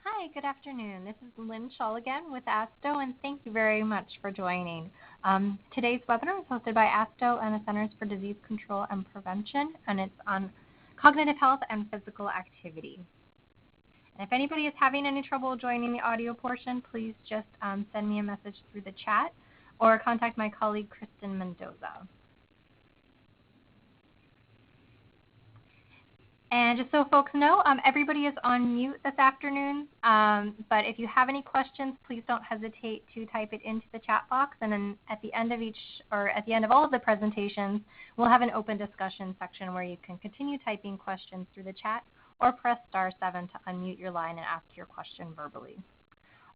Hi, good afternoon. This is Lynn Shull again with ASTHO, and thank you very much for joining. Today's webinar is hosted by ASTHO and the Centers for Disease Control and Prevention, and it's on cognitive health and physical activity. And if anybody is having any trouble joining the audio portion, please just send me a message through the chat or contact my colleague, Kristen Mendoza. And just so folks know, everybody is on mute this afternoon, but if you have any questions, please don't hesitate to type it into the chat box, and then at the end of at the end of all of the presentations, we'll have an open discussion section where you can continue typing questions through the chat or press *7 to unmute your line and ask your question verbally.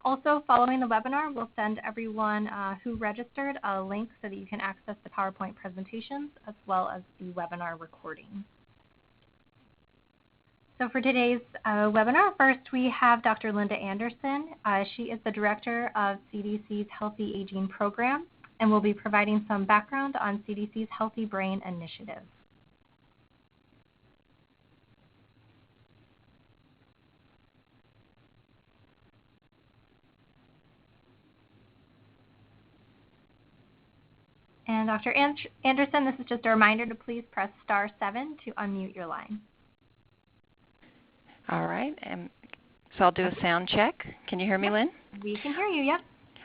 Also, following the webinar, we'll send everyone who registered a link so that you can access the PowerPoint presentations as well as the webinar recording. So for today's webinar, first we have Dr. Linda Anderson. She is the Director of CDC's Healthy Aging Program and will be providing some background on CDC's Healthy Brain Initiative. And Dr. Anderson, this is just a reminder to please press *7 to unmute your line. All right, so I'll do a sound check. Can you hear me, Lynn? We can hear you, yep.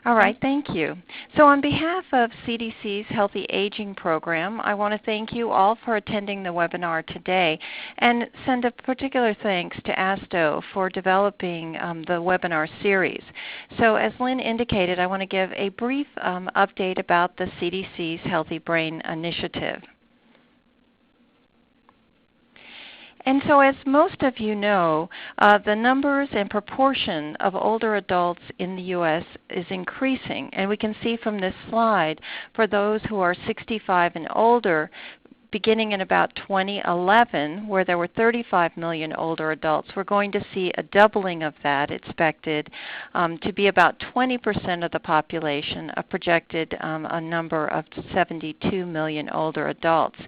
All right, thank you. So on behalf of CDC's Healthy Aging Program, I want to thank you all for attending the webinar today and send a particular thanks to ASTHO for developing the webinar series. So as Lynn indicated, I want to give a brief update about the CDC's Healthy Brain Initiative. And so as most of you know, the numbers and proportion of older adults in the U.S. is increasing. And we can see from this slide, for those who are 65 and older, beginning in about 2011, where there were 35 million older adults, we're going to see a doubling of that expected to be about 20% of the population, a projected a number of 72 million older adults.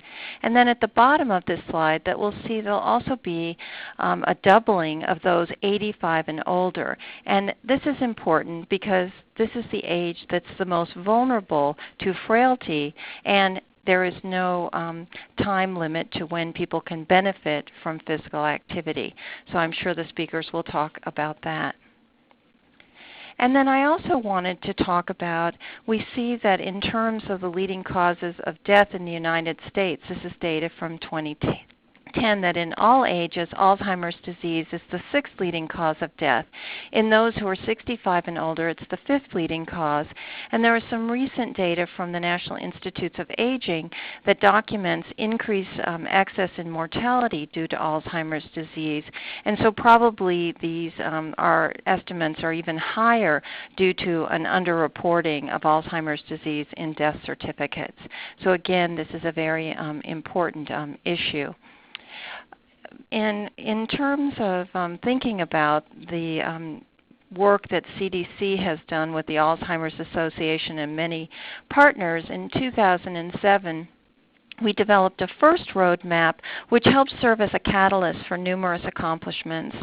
And then at the bottom of this slide that we'll see there'll also be a doubling of those 85 and older. And this is important because this is the age that's the most vulnerable to frailty, and there is no time limit to when people can benefit from physical activity. So I'm sure the speakers will talk about that. And then I also wanted to talk about, we see that in terms of the leading causes of death in the United States, this is data from 2010, that in all ages, Alzheimer's disease is the 6th leading cause of death. In those who are 65 and older, it's the 5th leading cause. And there is some recent data from the National Institutes of Aging that documents increased excess in mortality due to Alzheimer's disease. And so probably these our estimates are even higher due to an underreporting of Alzheimer's disease in death certificates. So again, this is a very important issue. In terms of thinking about the work that CDC has done with the Alzheimer's Association and many partners, in 2007, we developed a first roadmap which helped serve as a catalyst for numerous accomplishments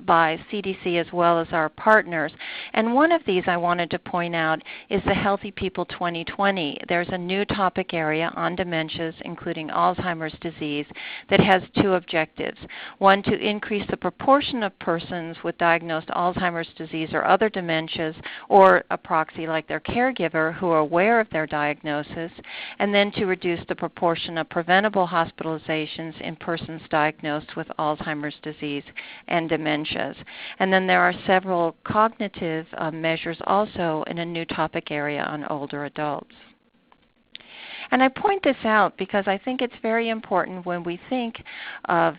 by CDC as well as our partners. And one of these I wanted to point out is the Healthy People 2020. There's a new topic area on dementias, including Alzheimer's disease, that has 2 objectives. One, to increase the proportion of persons with diagnosed Alzheimer's disease or other dementias, or a proxy like their caregiver who are aware of their diagnosis, and then to reduce the proportion of preventable hospitalizations in persons diagnosed with Alzheimer's disease and dementias. And then there are several cognitive measures also in a new topic area on older adults. And I point this out because I think it's very important when we think of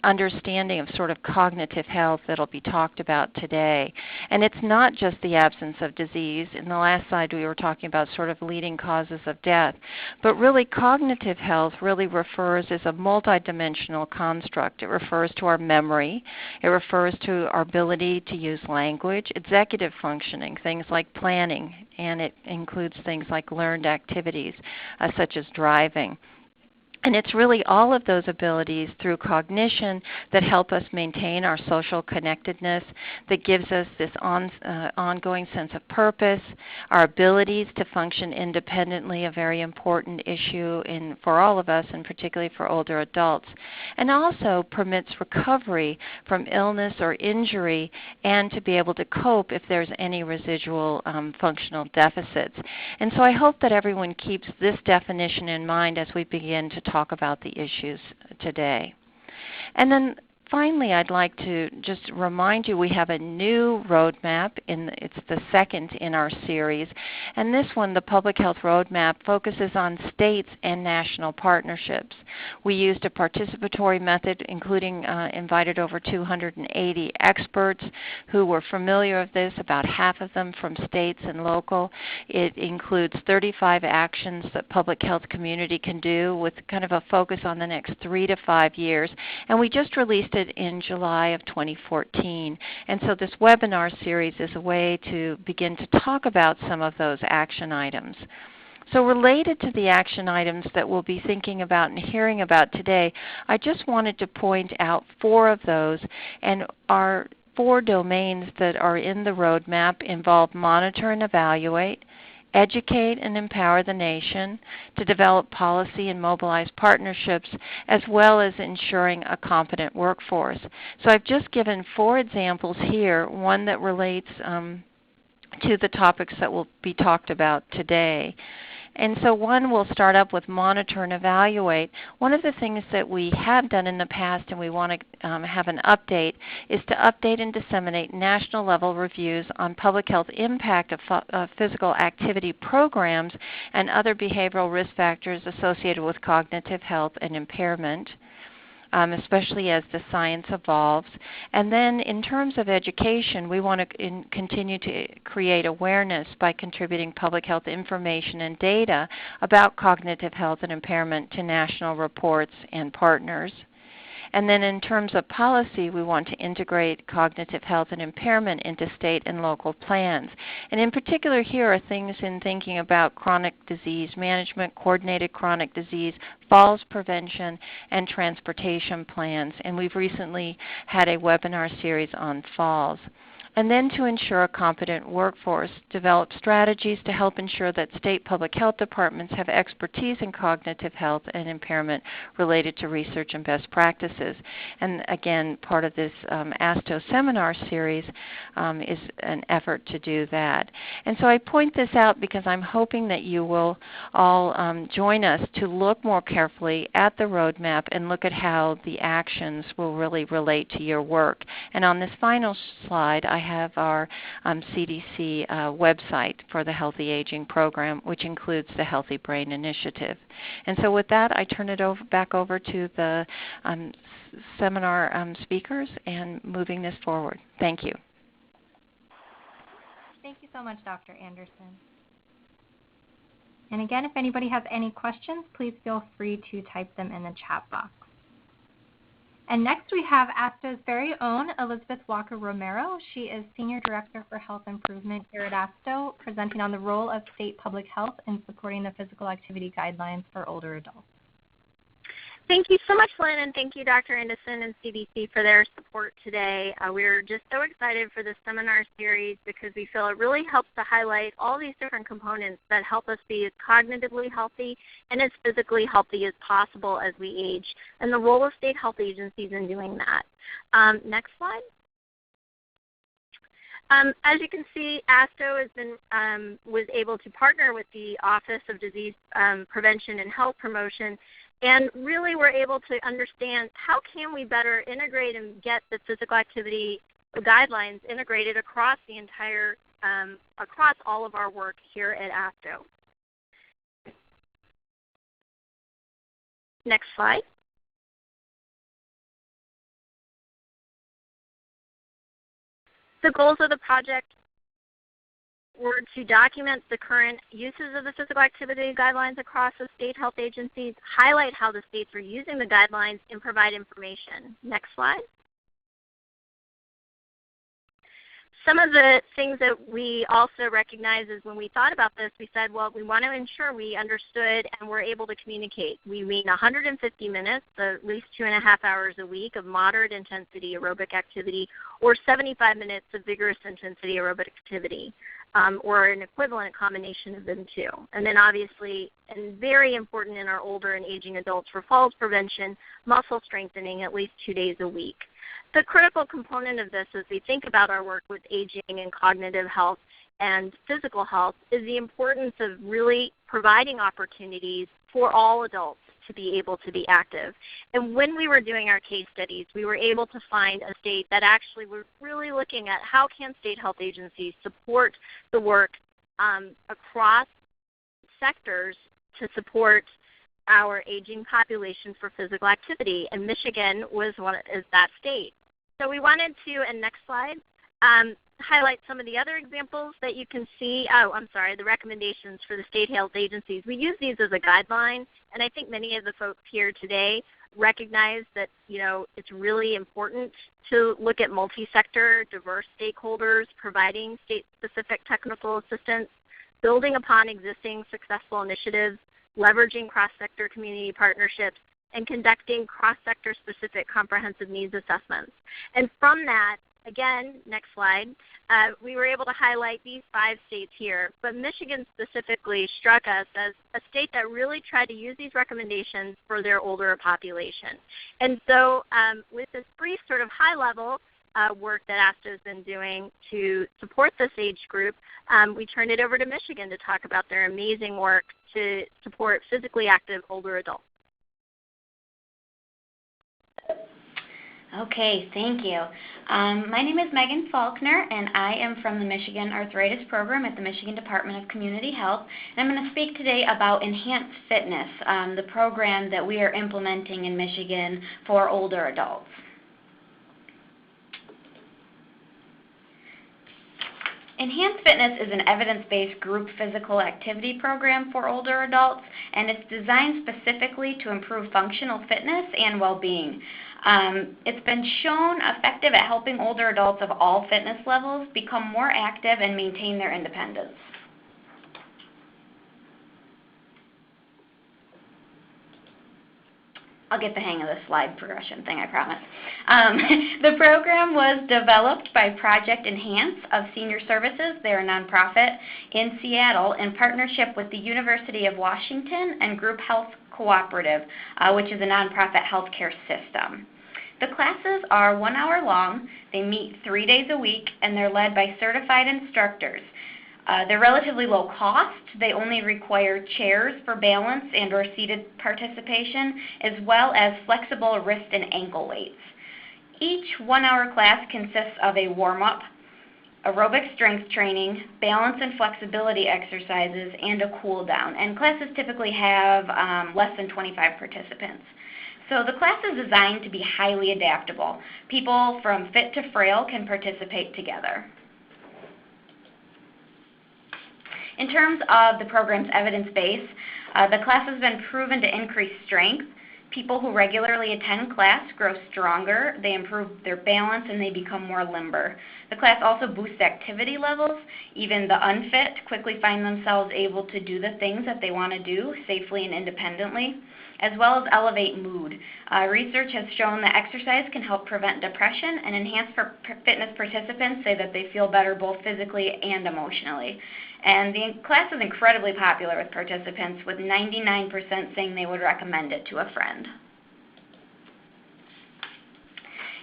understanding of sort of cognitive health that will be talked about today. And it's not just the absence of disease. In the last slide we were talking about sort of leading causes of death. But really cognitive health really refers as a multidimensional construct. It refers to our memory. It refers to our ability to use language, executive functioning, things like planning, and it includes things like learned activities such as driving. And it's really all of those abilities through cognition that help us maintain our social connectedness, that gives us this ongoing sense of purpose, our abilities to function independently, a very important issue for all of us, and particularly for older adults, and also permits recovery from illness or injury and to be able to cope if there's any residual functional deficits. And so I hope that everyone keeps this definition in mind as we begin to talk about the issues today. And then finally, I'd like to just remind you we have a new roadmap. It's the second in our series. And this one, the Public Health Roadmap, focuses on states and national partnerships. We used a participatory method, including invited over 280 experts who were familiar with this, about half of them from states and local. It includes 35 actions that public health community can do with kind of a focus on the next 3 to 5 years. And we just released it in July of 2014. And so this webinar series is a way to begin to talk about some of those action items. So related to the action items that we'll be thinking about and hearing about today, I just wanted to point out 4 of those. And our 4 domains that are in the roadmap involve monitor and evaluate, educate and empower the nation, to develop policy and mobilize partnerships, as well as ensuring a competent workforce. So I've just given 4 examples here, one that relates to the topics that will be talked about today. And so one, we'll start up with monitor and evaluate. One of the things that we have done in the past and we want to have an update is to update and disseminate national level reviews on public health impact of physical activity programs and other behavioral risk factors associated with cognitive health and impairment, especially as the science evolves. And then in terms of education, we want to continue to create awareness by contributing public health information and data about cognitive health and impairment to national reports and partners. And then in terms of policy, we want to integrate cognitive health and impairment into state and local plans. And in particular here are things in thinking about chronic disease management, coordinated chronic disease, falls prevention, and transportation plans. And we've recently had a webinar series on falls. And then to ensure a competent workforce, develop strategies to help ensure that state public health departments have expertise in cognitive health and impairment related to research and best practices. And again, part of this ASTHO seminar series is an effort to do that. And so I point this out because I'm hoping that you will all join us to look more carefully at the roadmap and look at how the actions will really relate to your work. And on this final slide, I have our CDC website for the Healthy Aging Program, which includes the Healthy Brain Initiative. And so with that, I turn it back over to the seminar speakers and moving this forward. Thank you. Thank you so much, Dr. Anderson. And again, if anybody has any questions, please feel free to type them in the chat box. And next we have ASTHO's very own Elizabeth Walker-Romero. She is Senior Director for Health Improvement here at ASTHO, presenting on the role of state public health in supporting the physical activity guidelines for older adults. Thank you so much, Lynn, and thank you, Dr. Anderson and CDC, for their support today. We're just so excited for this seminar series because we feel it really helps to highlight all these different components that help us be as cognitively healthy and as physically healthy as possible as we age, and the role of state health agencies in doing that. Next slide. As you can see, ASTHO was able to partner with the Office of Disease Prevention and Health Promotion, and really we're able to understand how can we better integrate and get the physical activity guidelines integrated across the entire, across all of our work here at ASTHO. Next slide. The goals of the project were to document the current uses of the physical activity guidelines across the state health agencies, highlight how the states are using the guidelines, and provide information. Next slide. Some of the things that we also recognize is when we thought about this, we said, well, we want to ensure we understood and were able to communicate. We mean 150 minutes, at least 2.5 hours a week of moderate intensity aerobic activity, or 75 minutes of vigorous intensity aerobic activity, or an equivalent combination of them too. And then obviously, and very important in our older and aging adults for falls prevention, muscle strengthening at least 2 days a week. The critical component of this as we think about our work with aging and cognitive health and physical health is the importance of really providing opportunities for all adults to be able to be active. And when we were doing our case studies, we were able to find a state that actually was really looking at how can state health agencies support the work across sectors to support our aging population for physical activity. And Michigan is that state. So we wanted to, and next slide, highlight some of the other examples that you can see. The recommendations for the state health agencies. We use these as a guideline, and I think many of the folks here today recognize that it's really important to look at multi-sector, diverse stakeholders, providing state-specific technical assistance, building upon existing successful initiatives, leveraging cross-sector community partnerships, and conducting cross-sector specific comprehensive needs assessments. And from that, again, next slide, we were able to highlight these 5 states here, but Michigan specifically struck us as a state that really tried to use these recommendations for their older population. And so with this brief sort of high-level work that ASTHO has been doing to support this age group, we turned it over to Michigan to talk about their amazing work to support physically active older adults. Okay, thank you. My name is Megan Faulkner, and I am from the Michigan Arthritis Program at the Michigan Department of Community Health. And I'm going to speak today about Enhanced Fitness, the program that we are implementing in Michigan for older adults. Enhanced Fitness is an evidence-based group physical activity program for older adults, and it's designed specifically to improve functional fitness and well-being. It's been shown effective at helping older adults of all fitness levels become more active and maintain their independence. I'll get the hang of this slide progression thing, I promise. The program was developed by Project Enhance of Senior Services. They're a nonprofit in Seattle in partnership with the University of Washington and Group Health Cooperative, which is a nonprofit healthcare system. The classes are 1 hour long. They meet 3 days a week, and they're led by certified instructors. They're relatively low cost. They only require chairs for balance and or seated participation, as well as flexible wrist and ankle weights. Each 1 hour class consists of a warm-up, aerobic strength training, balance and flexibility exercises, and a cool down. And classes typically have less than 25 participants. So the class is designed to be highly adaptable. People from fit to frail can participate together. In terms of the program's evidence base, the class has been proven to increase strength. People who regularly attend class grow stronger, they improve their balance, and they become more limber. The class also boosts activity levels. Even the unfit quickly find themselves able to do the things that they want to do safely and independently, as well as elevate mood. Research has shown that exercise can help prevent depression, and Enhanced Fitness participants say that they feel better both physically and emotionally. And the class is incredibly popular with participants, with 99% saying they would recommend it to a friend.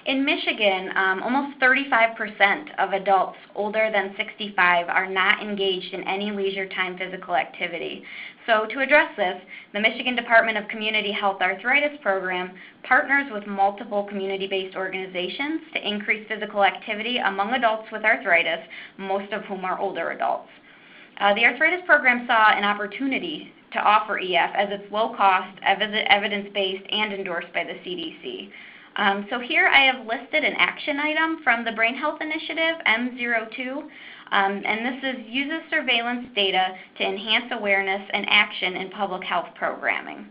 In Michigan, almost 35% of adults older than 65 are not engaged in any leisure time physical activity. So to address this, the Michigan Department of Community Health Arthritis Program partners with multiple community-based organizations to increase physical activity among adults with arthritis, most of whom are older adults. The Arthritis Program saw an opportunity to offer EF as it's low cost, evidence-based, and endorsed by the CDC. So here I have listed an action item from the Brain Health Initiative, M02, and this uses surveillance data to enhance awareness and action in public health programming.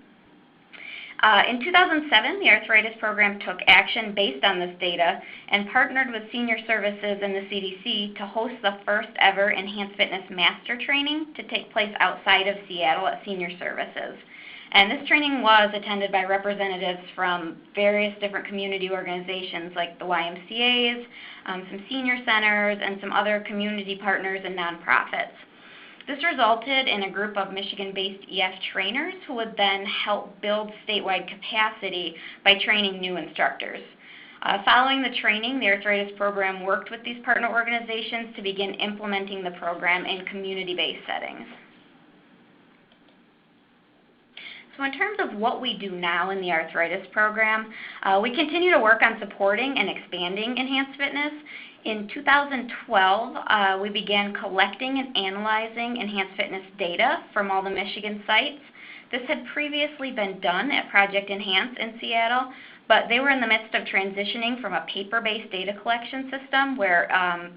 In 2007, the arthritis program took action based on this data and partnered with Senior Services and the CDC to host the first ever Enhanced Fitness Master Training to take place outside of Seattle at Senior Services. And this training was attended by representatives from various different community organizations like the YMCAs, some senior centers, and some other community partners and nonprofits. This resulted in a group of Michigan-based EF trainers who would then help build statewide capacity by training new instructors. Following the training, the arthritis program worked with these partner organizations to begin implementing the program in community-based settings. So in terms of what we do now in the arthritis program, we continue to work on supporting and expanding enhanced fitness. In 2012, we began collecting and analyzing enhanced fitness data from all the Michigan sites. This had previously been done at Project Enhance in Seattle, but they were in the midst of transitioning from a paper-based data collection system where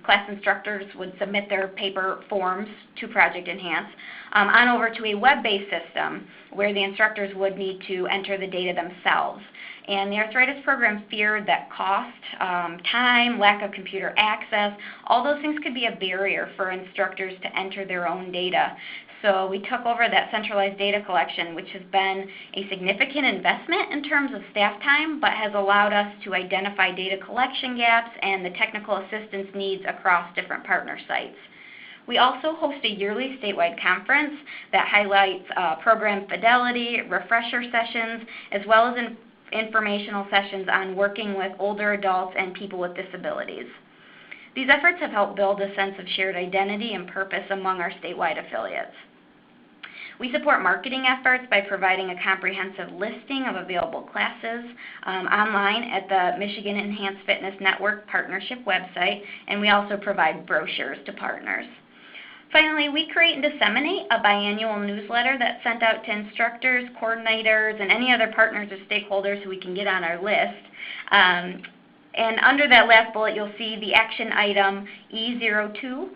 class instructors would submit their paper forms to Project Enhance on over to a web-based system where the instructors would need to enter the data themselves. And the arthritis program feared that cost, time, lack of computer access, all those things could be a barrier for instructors to enter their own data. So we took over that centralized data collection, which has been a significant investment in terms of staff time, but has allowed us to identify data collection gaps and the technical assistance needs across different partner sites. We also host a yearly statewide conference that highlights program fidelity, refresher sessions, as well as informational sessions on working with older adults and people with disabilities. These efforts have helped build a sense of shared identity and purpose among our statewide affiliates. We support marketing efforts by providing a comprehensive listing of available classes online at the Michigan Enhanced Fitness Network Partnership website, and we also provide brochures to partners. Finally, we create and disseminate a biannual newsletter that's sent out to instructors, coordinators, and any other partners or stakeholders who we can get on our list. And under that last bullet, you'll see the action item E02,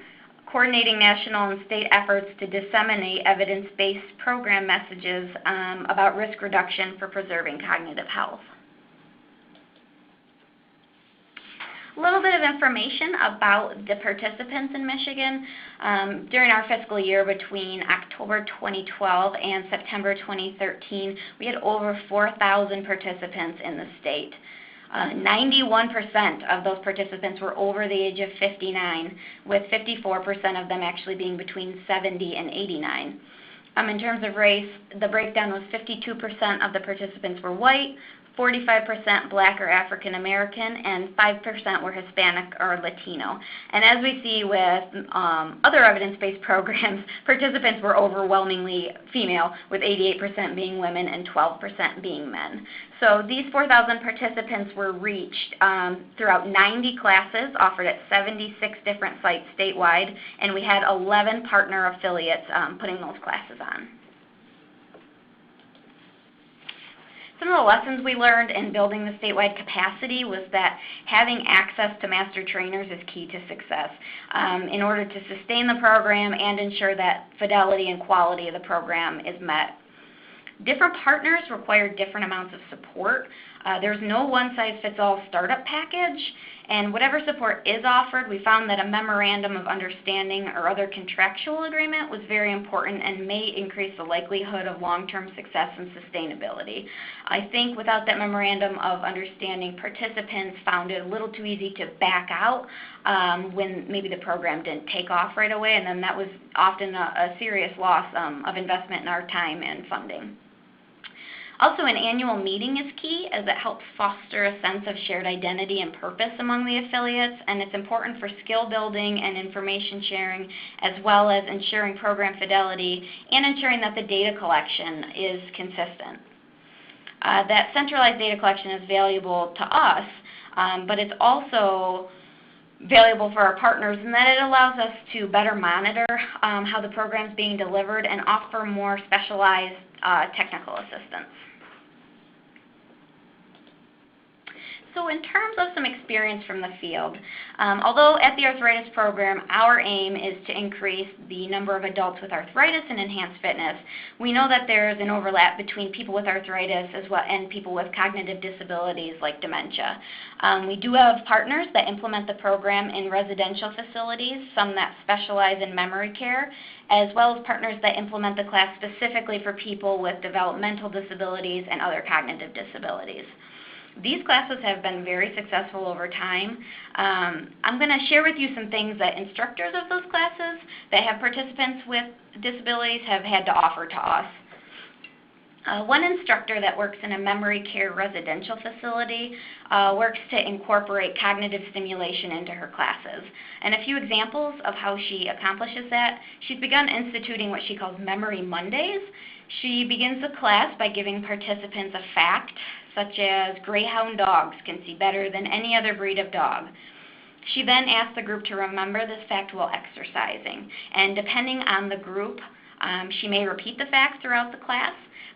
coordinating national and state efforts to disseminate evidence-based program messages about risk reduction for preserving cognitive health. A little bit of information about the participants in Michigan. During our fiscal year between October 2012 and September 2013, we had over 4,000 participants in the state. 91% of those participants were over the age of 59, with 54% of them actually being between 70 and 89. In terms of race, the breakdown was 52% of the participants were white, 45% Black or African American, and 5% were Hispanic or Latino. And as we see with other evidence-based programs, participants were overwhelmingly female, with 88% being women and 12% being men. So these 4,000 participants were reached throughout 90 classes offered at 76 different sites statewide, and we had 11 partner affiliates putting those classes on. Some of the lessons we learned in building the statewide capacity was that having access to master trainers is key to success in order to sustain the program and ensure that fidelity and quality of the program is met. Different partners require different amounts of support. There's no one-size-fits-all startup package, and whatever support is offered, we found that a memorandum of understanding or other contractual agreement was very important and may increase the likelihood of long-term success and sustainability. I think without that memorandum of understanding, participants found it a little too easy to back out when maybe the program didn't take off right away, and then that was often a serious loss of investment in our time and funding. Also, an annual meeting is key as it helps foster a sense of shared identity and purpose among the affiliates, and it's important for skill building and information sharing, as well as ensuring program fidelity and ensuring that the data collection is consistent. That centralized data collection is valuable to us, but it's also valuable for our partners in that it allows us to better monitor how the program is being delivered and offer more specialized technical assistance. So in terms of some experience from the field, although at the arthritis program our aim is to increase the number of adults with arthritis and enhanced fitness, we know that there's an overlap between people with arthritis as well and people with cognitive disabilities like dementia. We do have partners that implement the program in residential facilities, some that specialize in memory care, as well as partners that implement the class specifically for people with developmental disabilities and other cognitive disabilities. These classes have been very successful over time. I'm going to share with you some things that instructors of those classes that have participants with disabilities have had to offer to us. One instructor that works in a memory care residential facility works to incorporate cognitive stimulation into her classes. And a few examples of how she accomplishes that: she's begun instituting what she calls Memory Mondays. She begins the class by giving participants a fact, such as greyhound dogs can see better than any other breed of dog. She then asks the group to remember this fact while exercising. And depending on the group, she may repeat the fact throughout the class,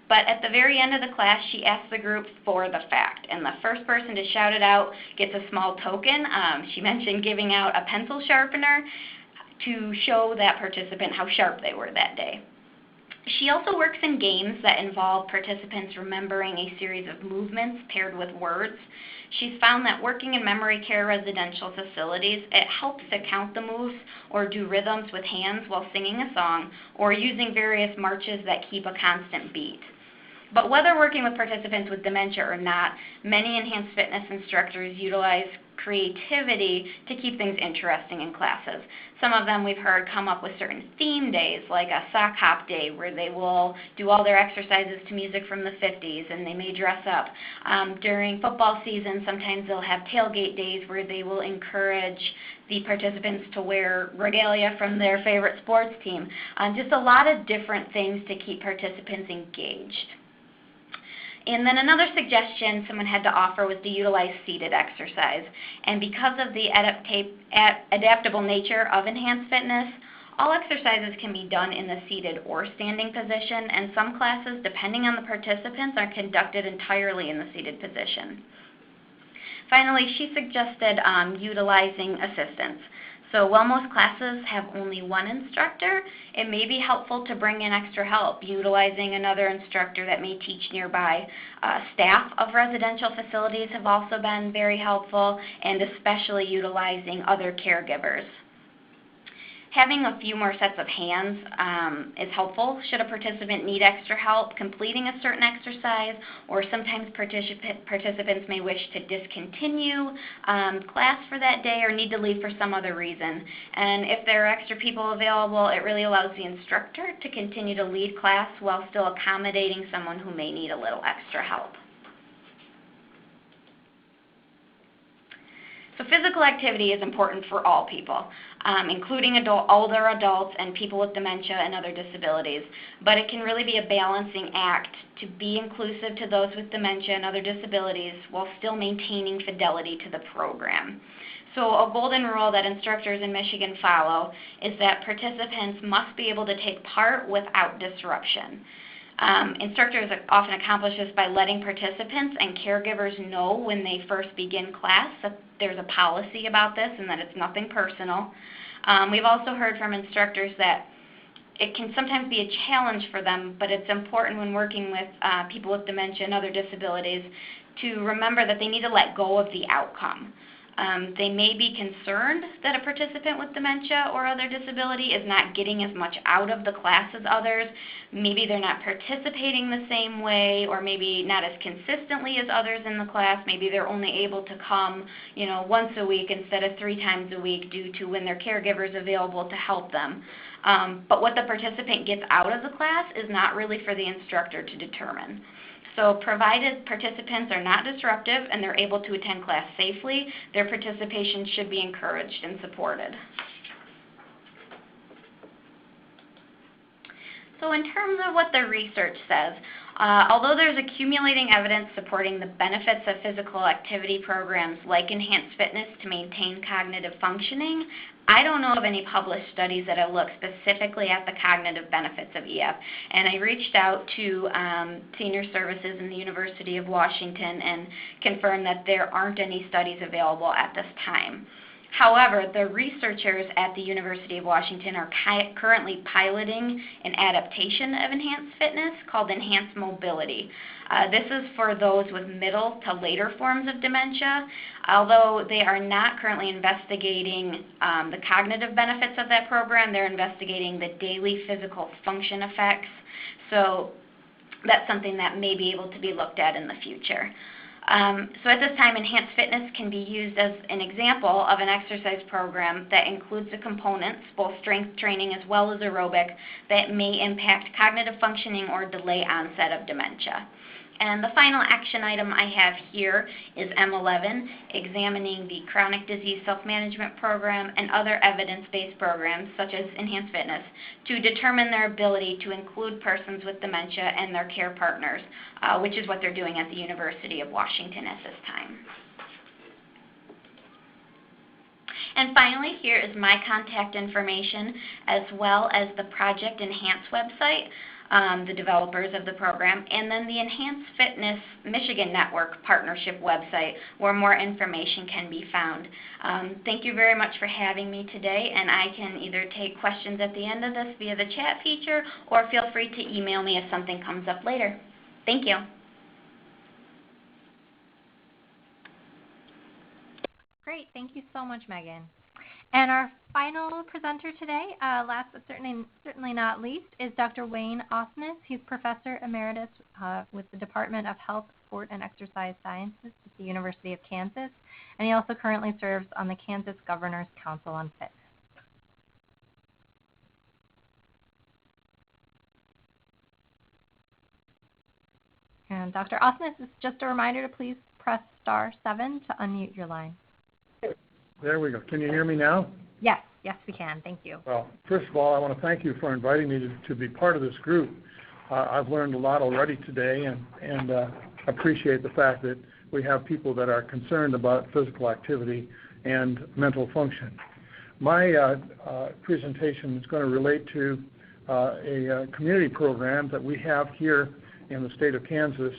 but at the very end of the class, she asks the group for the fact. And the first person to shout it out gets a small token. She mentioned giving out a pencil sharpener to show that participant how sharp they were that day. She also works in games that involve participants remembering a series of movements paired with words. She's found that working in memory care residential facilities, it helps to count the moves or do rhythms with hands while singing a song or using various marches that keep a constant beat. But whether working with participants with dementia or not, many enhanced fitness instructors utilize creativity to keep things interesting in classes. Some of them we've heard come up with certain theme days, like a sock hop day where they will do all their exercises to music from the 50s and they may dress up. During football season, sometimes they'll have tailgate days where they will encourage the participants to wear regalia from their favorite sports team. Just a lot of different things to keep participants engaged. And then another suggestion someone had to offer was to utilize seated exercise. And because of the adaptable nature of enhanced fitness, all exercises can be done in the seated or standing position, and some classes, depending on the participants, are conducted entirely in the seated position. Finally, she suggested utilizing assistants. So while most classes have only one instructor, it may be helpful to bring in extra help, utilizing another instructor that may teach nearby. Staff of residential facilities have also been very helpful, and especially utilizing other caregivers. Having a few more sets of hands is helpful should a participant need extra help completing a certain exercise, or sometimes participants may wish to discontinue class for that day or need to leave for some other reason. And if there are extra people available, it really allows the instructor to continue to lead class while still accommodating someone who may need a little extra help. So physical activity is important for all people, including older adults and people with dementia and other disabilities. But it can really be a balancing act to be inclusive to those with dementia and other disabilities while still maintaining fidelity to the program. So a golden rule that instructors in Michigan follow is that participants must be able to take part without disruption. Instructors often accomplish this by letting participants and caregivers know when they first begin class that there's a policy about this and that it's nothing personal. We've also heard from instructors that it can sometimes be a challenge for them, but it's important when working with people with dementia and other disabilities to remember that they need to let go of the outcome. They may be concerned that a participant with dementia or other disability is not getting as much out of the class as others. Maybe they're not participating the same way, or maybe not as consistently as others in the class. Maybe they're only able to come, once a week instead of 3 times a week due to when their caregiver is available to help them. But what the participant gets out of the class is not really for the instructor to determine. So provided participants are not disruptive and they're able to attend class safely, their participation should be encouraged and supported. So in terms of what the research says, Although there's accumulating evidence supporting the benefits of physical activity programs like enhanced fitness to maintain cognitive functioning, I don't know of any published studies that have looked specifically at the cognitive benefits of EF. And I reached out to Senior Services in the University of Washington and confirmed that there aren't any studies available at this time. However, the researchers at the University of Washington are currently piloting an adaptation of enhanced fitness called enhanced mobility. This is for those with middle to later forms of dementia. Although they are not currently investigating the cognitive benefits of that program, they're investigating the daily physical function effects. So that's something that may be able to be looked at in the future. So at this time, enhanced fitness can be used as an example of an exercise program that includes the components, both strength training as well as aerobic, that may impact cognitive functioning or delay onset of dementia. And the final action item I have here is M11, examining the chronic disease self-management program and other evidence-based programs, such as enhanced fitness, to determine their ability to include persons with dementia and their care partners, which is what they're doing at the University of Washington at this time. And finally, here is my contact information, as well as the Project Enhance website, the developers of the program, and then the Enhanced Fitness Michigan Network Partnership website, where more information can be found. Thank you very much for having me today, and I can either take questions at the end of this via the chat feature, or feel free to email me if something comes up later. Thank you. Great. Thank you so much, Megan. And our final presenter today, last but certainly not least, is Dr. Wayne Osnes. He's Professor Emeritus with the Department of Health, Sport, and Exercise Sciences at the University of Kansas, and he also currently serves on the Kansas Governor's Council on Fitness. And Dr. Osnes, it's just a reminder to please press *7 to unmute your line. There we go. Can you hear me now? Yes, we can. Thank you. Well, first of all, I want to thank you for inviting me to be part of this group. I've learned a lot already today, and appreciate the fact that we have people that are concerned about physical activity and mental function. My presentation is going to relate to a community program that we have here in the state of Kansas,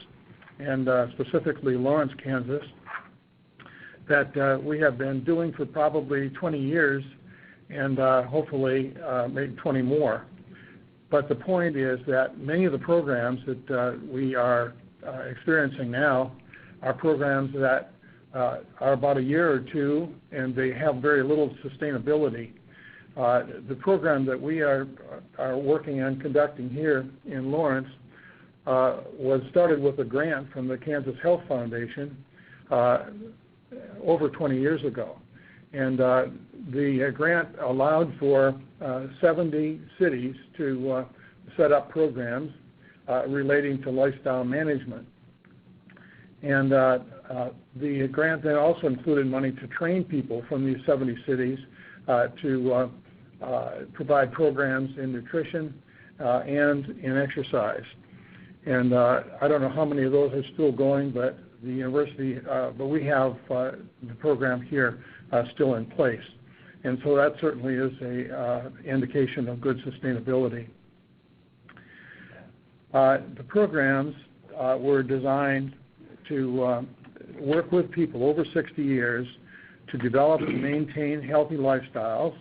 and specifically Lawrence, Kansas, that we have been doing for probably 20 years, and hopefully maybe 20 more. But the point is that many of the programs that we are experiencing now are programs that are about a year or two, and they have very little sustainability. The program that we are working on conducting here in Lawrence was started with a grant from the Kansas Health Foundation over 20 years ago. And the grant allowed for 70 cities to set up programs relating to lifestyle management. And the grant then also included money to train people from these 70 cities to provide programs in nutrition and in exercise. And I don't know how many of those are still going, but the university, but we have the program here still in place. And so that certainly is an indication of good sustainability. The programs were designed to work with people over 60 years to develop and maintain healthy lifestyles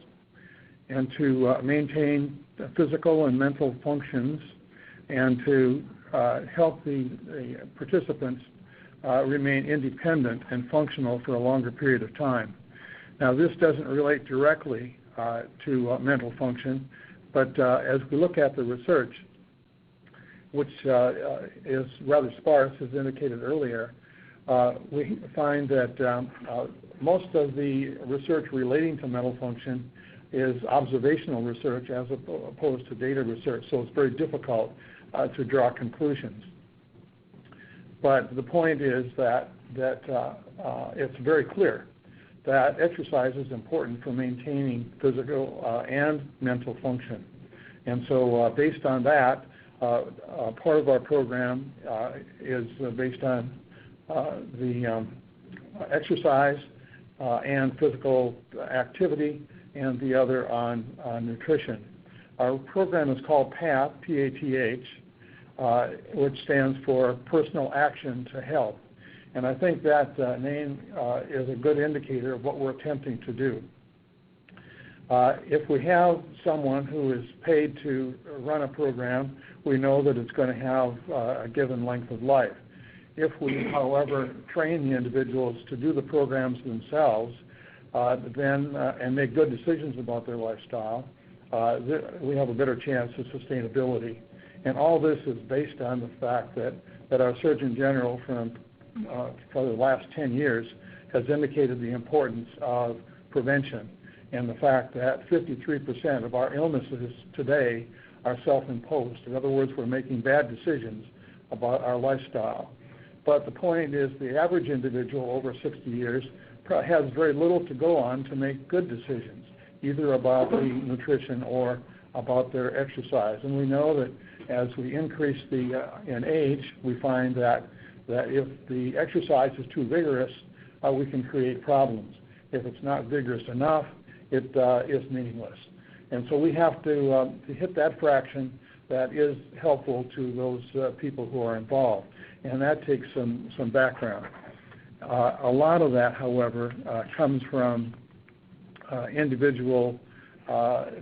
and to maintain physical and mental functions, and to help the participants remain independent and functional for a longer period of time. Now, this doesn't relate directly to mental function, but as we look at the research, which is rather sparse, as indicated earlier, we find that most of the research relating to mental function is observational research as opposed to data research, so it's very difficult to draw conclusions. But the point is that it's very clear that exercise is important for maintaining physical and mental function. And so based on that, part of our program is based on the exercise and physical activity, and the other on nutrition. Our program is called PATH, P-A-T-H, which stands for Personal Action to Health. And I think that name is a good indicator of what we're attempting to do. If we have someone who is paid to run a program, we know that it's going to have a given length of life. If we, however, train the individuals to do the programs themselves, then and make good decisions about their lifestyle, we have a better chance of sustainability. And all this is based on the fact that our Surgeon General for the last 10 years has indicated the importance of prevention, and the fact that 53% of our illnesses today are self-imposed. In other words, we're making bad decisions about our lifestyle. But the point is, the average individual over 60 years has very little to go on to make good decisions, either about the nutrition or about their exercise. And we know that as we increase in age, we find that if the exercise is too vigorous, we can create problems. If it's not vigorous enough, it is meaningless. And so we have to hit that fraction that is helpful to those people who are involved. And that takes some background. A lot of that, however, comes from individual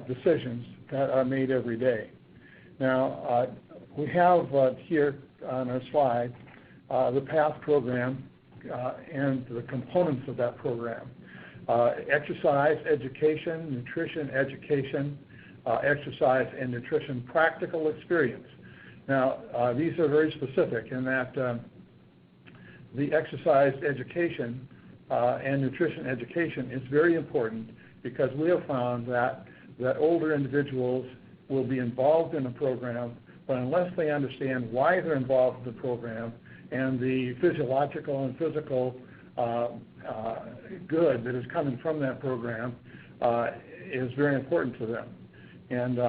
decisions that are made every day. Now, we have here on our slide the PATH program and the components of that program. Exercise, education, nutrition, education, exercise and nutrition practical experience. Now, these are very specific in that the exercise education and nutrition education is very important, because we have found that older individuals will be involved in a program, but unless they understand why they're involved in the program and the physiological and physical good that is coming from that program is very important to them. And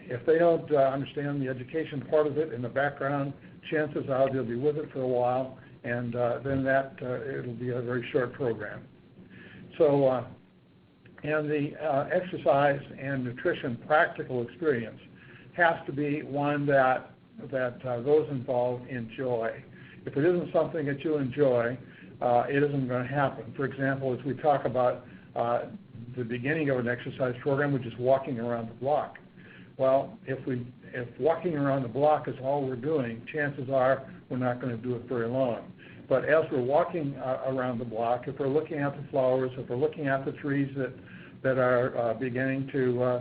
if they don't understand the education part of it in the background, chances are they'll be with it for a while, and then it'll be a very short program. So, and the exercise and nutrition practical experience has to be one that those involved enjoy. If it isn't something that you enjoy, it isn't going to happen. For example, as we talk about the beginning of an exercise program, which is walking around the block. Well, if walking around the block is all we're doing, chances are we're not going to do it very long. But as we're walking around the block, if we're looking at the flowers, if we're looking at the trees that are beginning to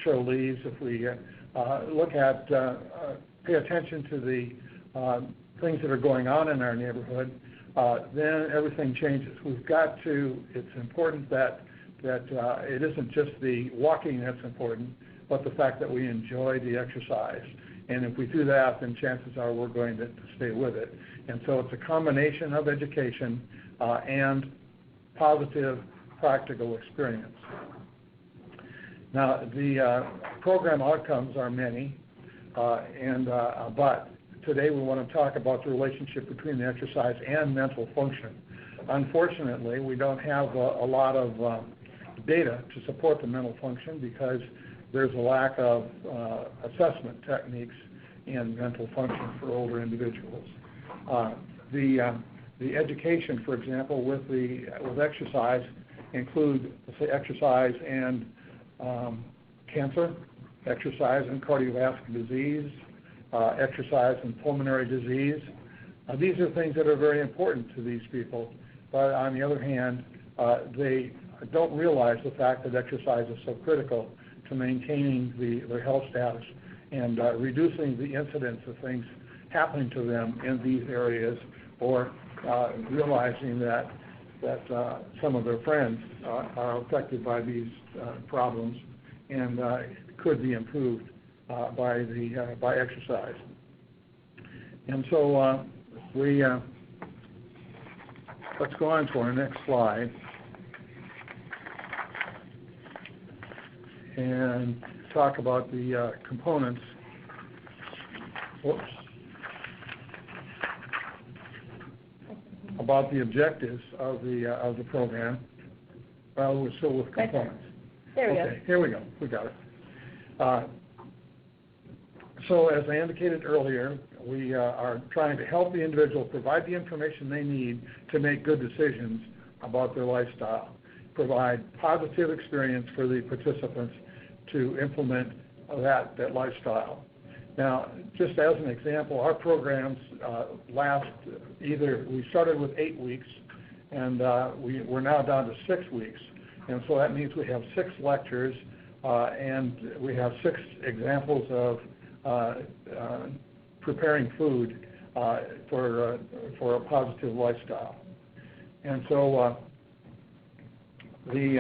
show leaves, if we pay attention to the things that are going on in our neighborhood, then everything changes. It's important that it isn't just the walking that's important, but the fact that we enjoy the exercise. And if we do that, then chances are we're going to stay with it. And so it's a combination of education and positive practical experience. Now, the program outcomes are many, but today we want to talk about the relationship between the exercise and mental function. Unfortunately, we don't have a lot of data to support the mental function, because there's a lack of assessment techniques in mental function for older individuals. The education, for example, with exercise include, let's say, exercise and cancer, exercise and cardiovascular disease, exercise and pulmonary disease. These are things that are very important to these people, but on the other hand, they don't realize the fact that exercise is so critical to maintaining their health status and reducing the incidence of things happening to them in these areas, or realizing that some of their friends are affected by these problems and could be improved by exercise. And so let's go on to our next slide and talk about the components about the objectives of the program. Well, we're still with components. There we go. Okay, here we go. We got it. So as I indicated earlier, we are trying to help the individual provide the information they need to make good decisions about their lifestyle, provide positive experience for the participants to implement that lifestyle. Now, just as an example, our programs we started with 8 weeks, and we're now down to 6 weeks. And so that means we have 6 lectures, and we have 6 examples of preparing food for a positive lifestyle. And so the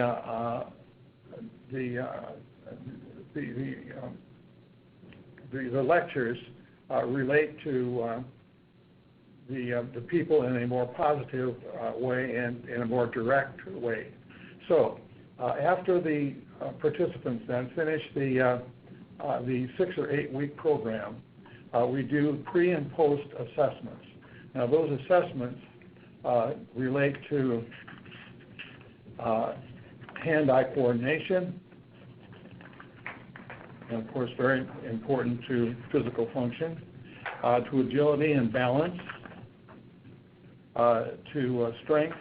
lectures relate to the people in a more positive way and in a more direct way. So after the participants then finish the 6 or 8 week program, we do pre and post assessments. Now those assessments relate to hand-eye coordination, and of course very important to physical function, to agility and balance, to strength,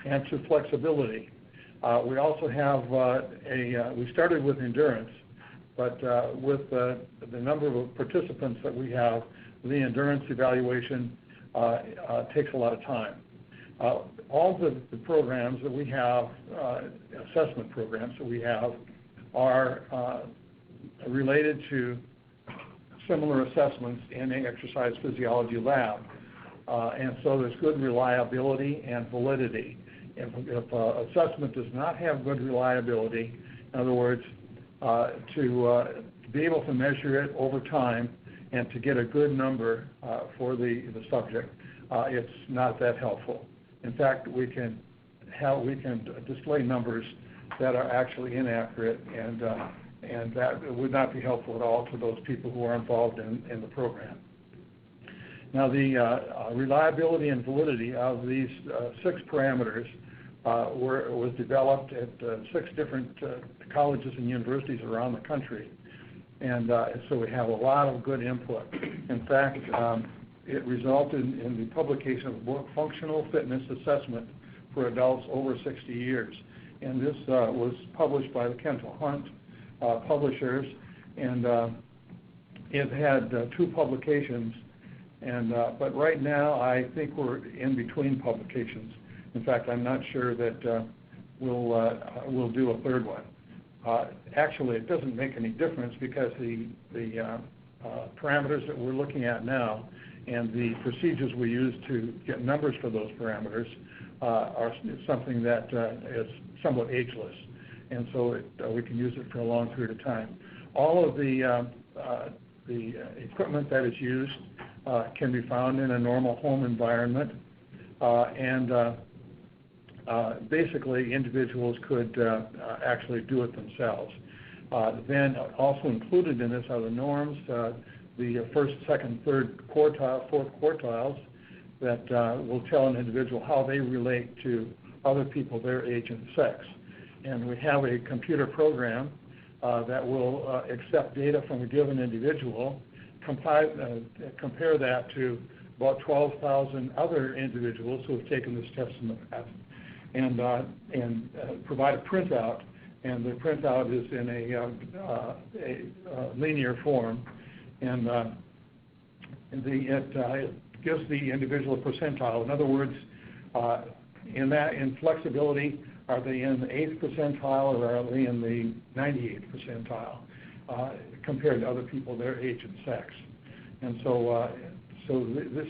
and to flexibility. We also have we started with endurance, but with the number of participants that we have, the endurance evaluation takes a lot of time. All the programs that we have, assessment programs that we have, are related to similar assessments in an exercise physiology lab. And so there's good reliability and validity. If assessment does not have good reliability, in other words, to be able to measure it over time and to get a good number for the subject, it's not that helpful. In fact, we can display numbers that are actually inaccurate, and that would not be helpful at all to those people who are involved in the program. Now, the reliability and validity of these 6 parameters was developed at 6 different colleges and universities around the country, and so we have a lot of good input. In fact, it resulted in the publication of a book, Functional Fitness Assessment for Adults Over 60 Years, and this was published by the Kendall Hunt publishers, and it had 2 publications. But right now, I think we're in between publications. In fact, I'm not sure that we'll do a 3rd one. Actually, it doesn't make any difference because the parameters that we're looking at now and the procedures we use to get numbers for those parameters are something that is somewhat ageless, and so we can use it for a long period of time. All of the equipment that is used can be found in a normal home environment, and basically individuals could actually do it themselves. Then also included in this are the norms, the 1st, 2nd, 3rd quartile, 4th quartiles that will tell an individual how they relate to other people their age and sex. And we have a computer program that will accept data from a given individual, compare that to about 12,000 other individuals who have taken this test in the past, and provide a printout. And the printout is in a linear form, and it gives the individual a percentile. In other words, in flexibility, are they in the 8th percentile or are they in the 98th percentile compared to other people their age and sex? And so this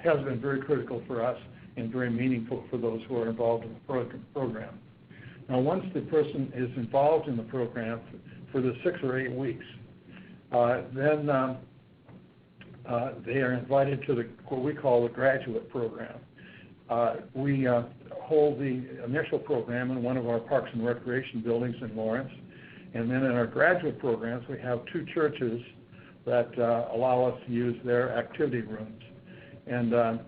has been very critical for us and very meaningful for those who are involved in the program. Now, once the person is involved in the program for the 6 or 8 weeks, then they are invited to what we call the graduate program. We hold the initial program in one of our Parks and Recreation buildings in Lawrence, and then in our graduate programs we have 2 churches that allow us to use their activity rooms. And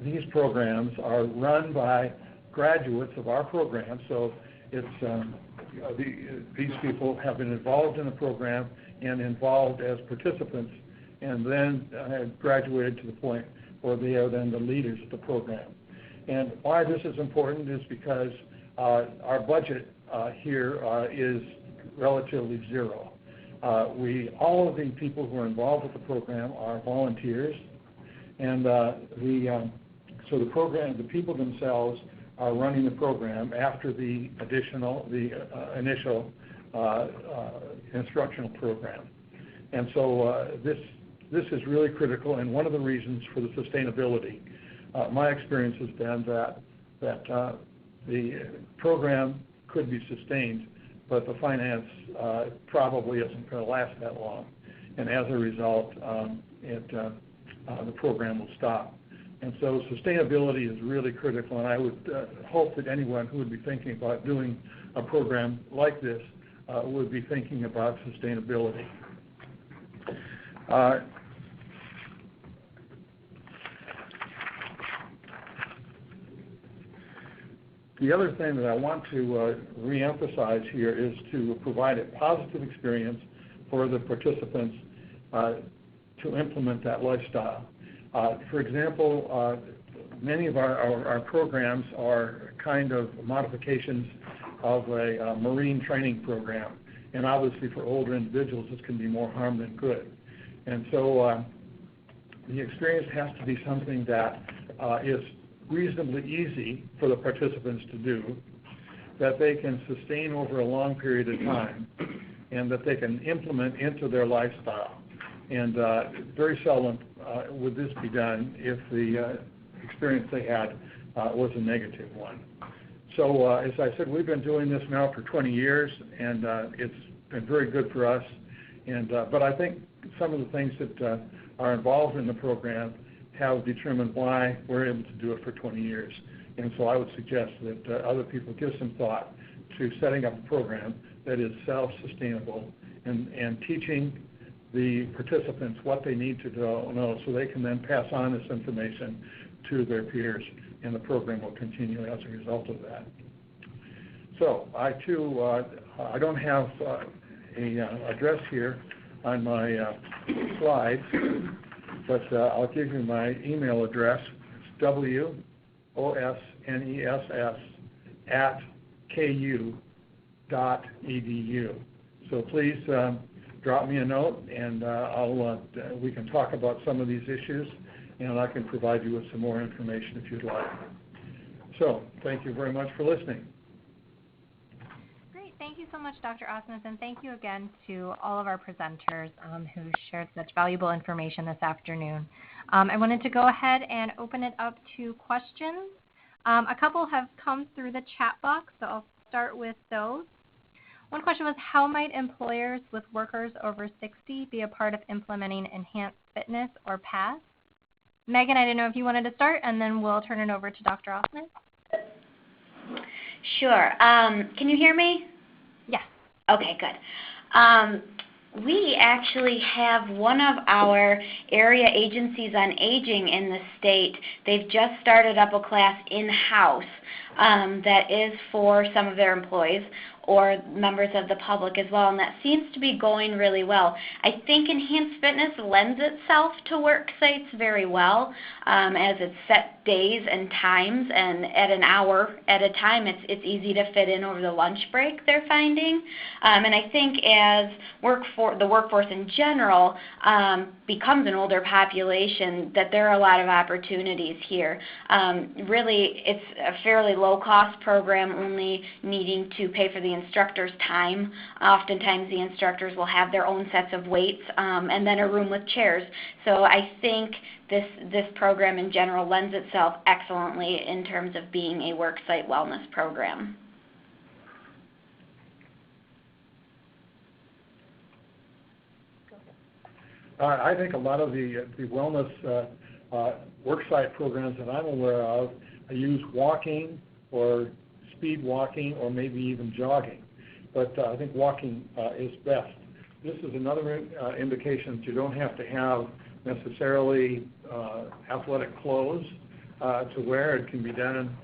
these programs are run by graduates of our program, so it's these people have been involved in the program and involved as participants, and then have graduated to the point where they are then the leaders of the program. And why this is important is because our budget here is relatively zero. All of the people who are involved with the program are volunteers, and so the program, the people themselves are running the program after the initial instructional program. And so this is really critical, and one of the reasons for the sustainability. My experience has been that the program could be sustained, but the finance probably isn't going to last that long, and as a result, the program will stop. And so sustainability is really critical, and I would hope that anyone who would be thinking about doing a program like this would be thinking about sustainability. The other thing that I want to reemphasize here is to provide a positive experience for the participants to implement that lifestyle. For example, many of our programs are kind of modifications of a marine training program, and obviously for older individuals this can be more harm than good. And so the experience has to be something that is reasonably easy for the participants to do, that they can sustain over a long period of time, and that they can implement into their lifestyle. And very seldom would this be done if the experience they had was a negative one. So as I said, we've been doing this now for 20 years, and it's been very good for us. And but I think some of the things that are involved in the program have determined why we're able to do it for 20 years. And so I would suggest that other people give some thought to setting up a program that is self-sustainable and teaching the participants what they need to know so they can then pass on this information to their peers, and the program will continue as a result of that. So I too, I don't have an address here on my slides, but I'll give you my email address. It's wosnes@ku.edu. So please drop me a note, and we can talk about some of these issues, and I can provide you with some more information if you'd like. So thank you very much for listening. Great. Thank you so much, Dr. Osnes, and thank you again to all of our presenters who shared such valuable information this afternoon. I wanted to go ahead and open it up to questions. A couple have come through the chat box, so I'll start with those. One question was, how might employers with workers over 60 be a part of implementing enhanced fitness or PASS? Megan, I didn't know if you wanted to start, and then we'll turn it over to Dr. Osnes. Sure. Can you hear me? Yes. Okay, good. We actually have one of our area agencies on aging in the state. They've just started up a class in-house that is for some of their employees or members of the public as well, and that seems to be going really well. I think enhanced fitness lends itself to work sites very well, as it's set days and times, and at an hour at a time, it's easy to fit in over the lunch break, they're finding. And I think as the workforce in general becomes an older population, that there are a lot of opportunities here. Really, it's a fairly low-cost program, only needing to pay for the instructor's time. Oftentimes the instructors will have their own sets of weights and then a room with chairs. So I think this program in general lends itself excellently in terms of being a worksite wellness program. I think a lot of the wellness worksite programs that I'm aware of use walking or speed walking or maybe even jogging. But I think walking is best. this is another indication that you don't have to have necessarily athletic clothes to wear. It can be done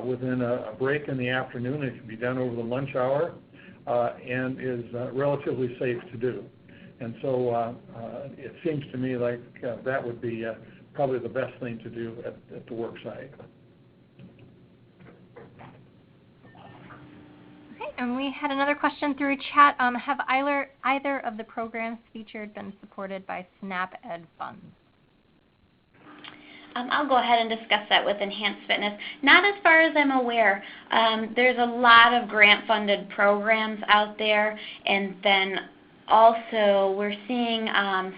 within a break in the afternoon. It can be done over the lunch hour and is relatively safe to do. And so it seems to me like that would be probably the best thing to do at the work site. Okay, and we had another question through chat. Have either of the programs featured been supported by SNAP Ed funds? I'll go ahead and discuss that with Enhanced Fitness. Not as far as I'm aware. There's a lot of grant-funded programs out there, and then also we're seeing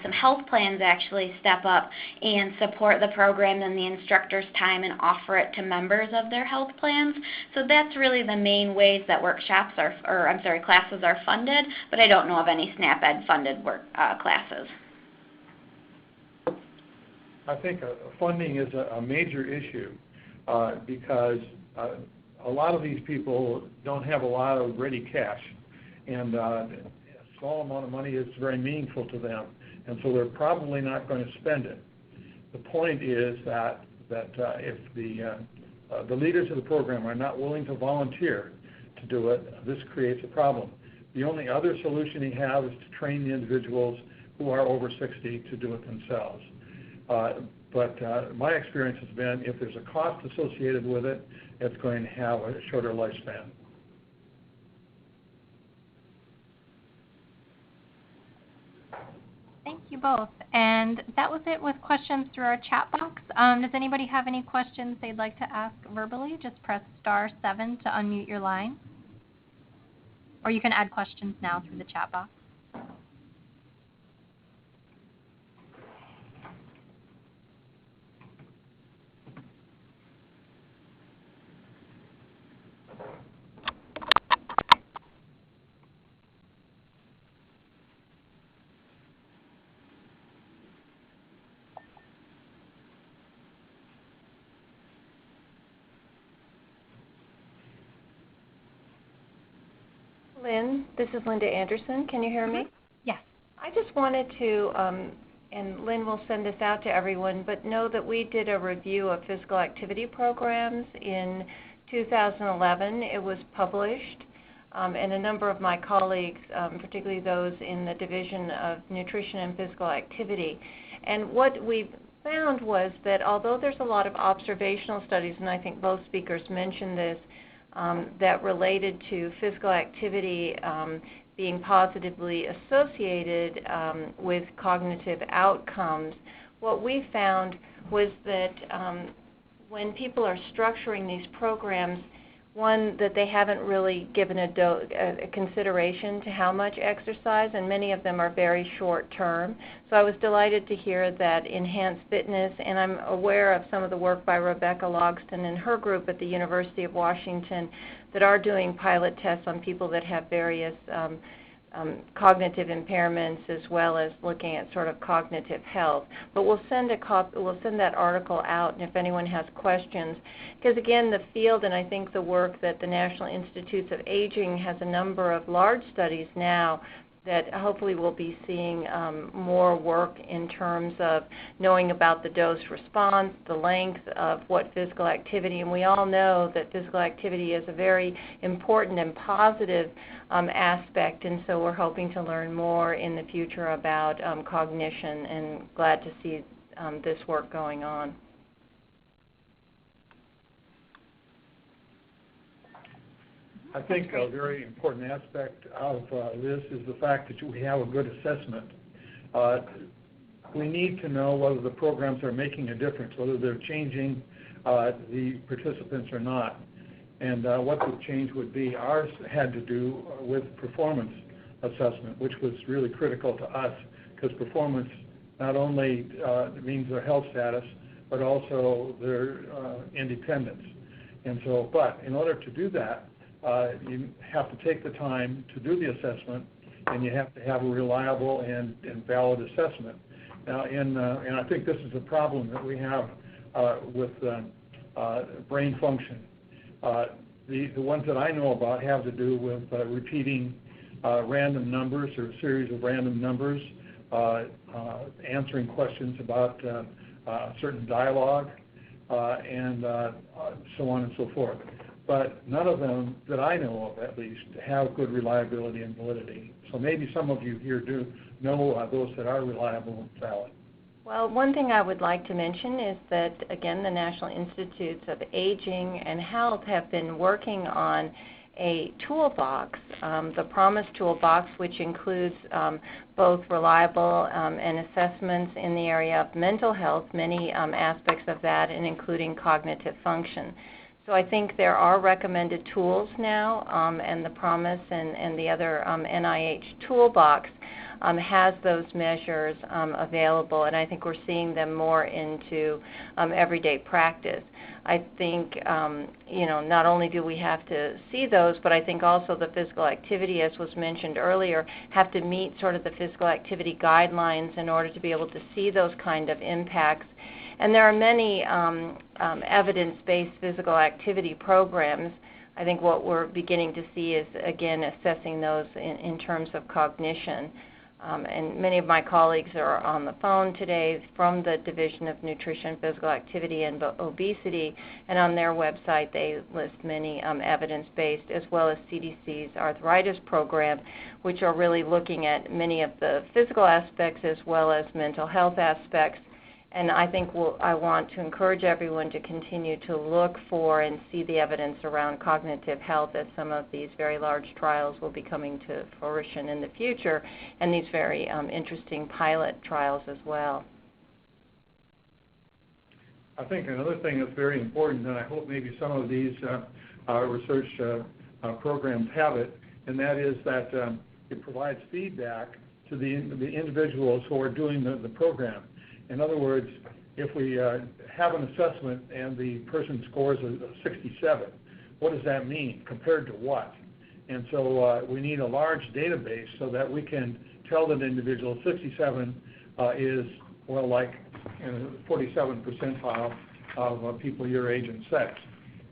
some health plans actually step up and support the program and the instructor's time and offer it to members of their health plans. So that's really the main ways that workshops classes are funded, but I don't know of any SNAP Ed funded classes. I think funding is a major issue because a lot of these people don't have a lot of ready cash, and a small amount of money is very meaningful to them, and so they're probably not going to spend it. The point is that if the leaders of the program are not willing to volunteer to do it, this creates a problem. The only other solution you have is to train the individuals who are over 60 to do it themselves. But my experience has been if there's a cost associated with it, it's going to have a shorter lifespan. Thank you both. And that was it with questions through our chat box. Does anybody have any questions they'd like to ask verbally? Just press *7 to unmute your line. Or you can add questions now through the chat box. Lynn, this is Linda Anderson. Can you hear me? Yes. I just wanted to, and Lynn will send this out to everyone, but know that we did a review of physical activity programs in 2011. It was published, and a number of my colleagues, particularly those in the Division of Nutrition and Physical Activity. And what we found was that although there's a lot of observational studies, and I think both speakers mentioned this, that related to physical activity being positively associated with cognitive outcomes, what we found was that when people are structuring these programs, one, that they haven't really given a consideration to how much exercise, and many of them are very short term. So I was delighted to hear that Enhanced Fitness, and I'm aware of some of the work by Rebecca Logston and her group at the University of Washington that are doing pilot tests on people that have various cognitive impairments, as well as looking at sort of cognitive health. But we'll send that article out, and if anyone has questions, because again, the field and I think the work that the National Institutes of Aging has a number of large studies now that hopefully we'll be seeing more work in terms of knowing about the dose response, the length of what physical activity, and we all know that physical activity is a very important and positive aspect, and so we're hoping to learn more in the future about cognition, and glad to see this work going on. I think a very important aspect of this is the fact that we have a good assessment. We need to know whether the programs are making a difference, whether they're changing the participants or not, and what the change would be. Ours had to do with performance assessment, which was really critical to us, because performance not only means their health status, but also their independence. And so, but in order to do that, you have to take the time to do the assessment, and you have to have a reliable and valid assessment. Now, and I think this is a problem that we have with brain function. The ones that I know about have to do with repeating random numbers or a series of random numbers, answering questions about certain dialogue, and so on and so forth. But none of them that I know of, at least, have good reliability and validity. So maybe some of you here do know those that are reliable and valid. Well, one thing I would like to mention is that, again, the National Institutes of Aging and Health have been working on a toolbox, the PROMISE toolbox, which includes both reliable and assessments in the area of mental health, many aspects of that, and including cognitive function. So I think there are recommended tools now, and the PROMISE and the other NIH toolbox has those measures available, and I think we're seeing them more into everyday practice. I think, not only do we have to see those, but I think also the physical activity, as was mentioned earlier, have to meet sort of the physical activity guidelines in order to be able to see those kind of impacts. And there are many evidence-based physical activity programs. I think what we're beginning to see is, again, assessing those in terms of cognition. And many of my colleagues are on the phone today from the Division of Nutrition, Physical Activity, and Obesity, and on their website they list many evidence-based, as well as CDC's arthritis program, which are really looking at many of the physical aspects as well as mental health aspects. And I think I want to encourage everyone to continue to look for and see the evidence around cognitive health, as some of these very large trials will be coming to fruition in the future, and these very interesting pilot trials as well. I think another thing that's very important, and I hope maybe some of these research programs have it, and that is that it provides feedback to the individuals who are doing the program. In other words, if we have an assessment and the person scores a 67, what does that mean? Compared to what? And so we need a large database so that we can tell that individual 67 is, well, like in the 47th percentile of people your age and sex.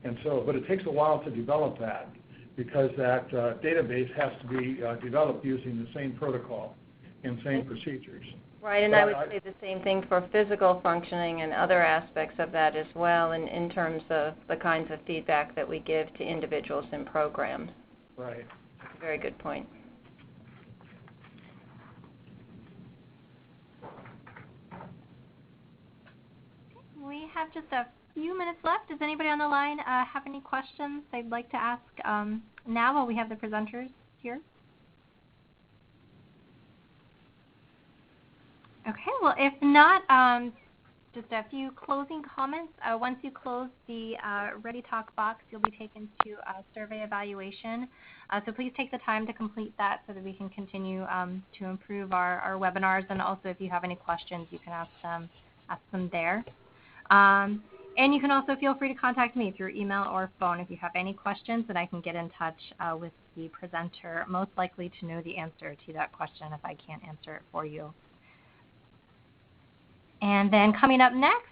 And so, but it takes a while to develop that, because that database has to be developed using the same protocol and same procedures. Right, and I would say the same thing for physical functioning and other aspects of that as well, in terms of the kinds of feedback that we give to individuals in programs. Right. Very good point. We have just a few minutes left. Does anybody on the line have any questions they'd like to ask now while we have the presenters here? Okay, well, if not, just a few closing comments. Once you close the Ready Talk box, you'll be taken to a survey evaluation. So please take the time to complete that so that we can continue to improve our webinars. And also, if you have any questions, you can ask them there. And you can also feel free to contact me through email or phone if you have any questions, and I can get in touch with the presenter, most likely to know the answer to that question if I can't answer it for you. And then coming up next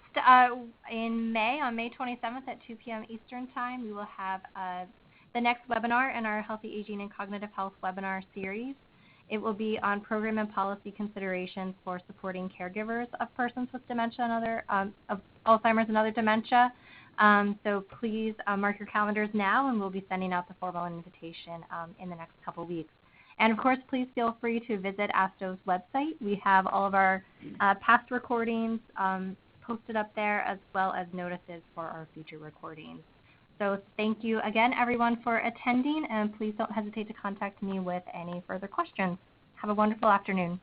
in May, on May 27th at 2 p.m. Eastern Time, we will have the next webinar in our Healthy Aging and Cognitive Health webinar series. It will be on program and policy considerations for supporting caregivers of persons with dementia and other of Alzheimer's and other dementia. So please mark your calendars now, and we'll be sending out the formal invitation in the next couple weeks. And, of course, please feel free to visit ASTHO's website. We have all of our past recordings posted up there, as well as notices for our future recordings. So thank you again, everyone, for attending, and please don't hesitate to contact me with any further questions. Have a wonderful afternoon.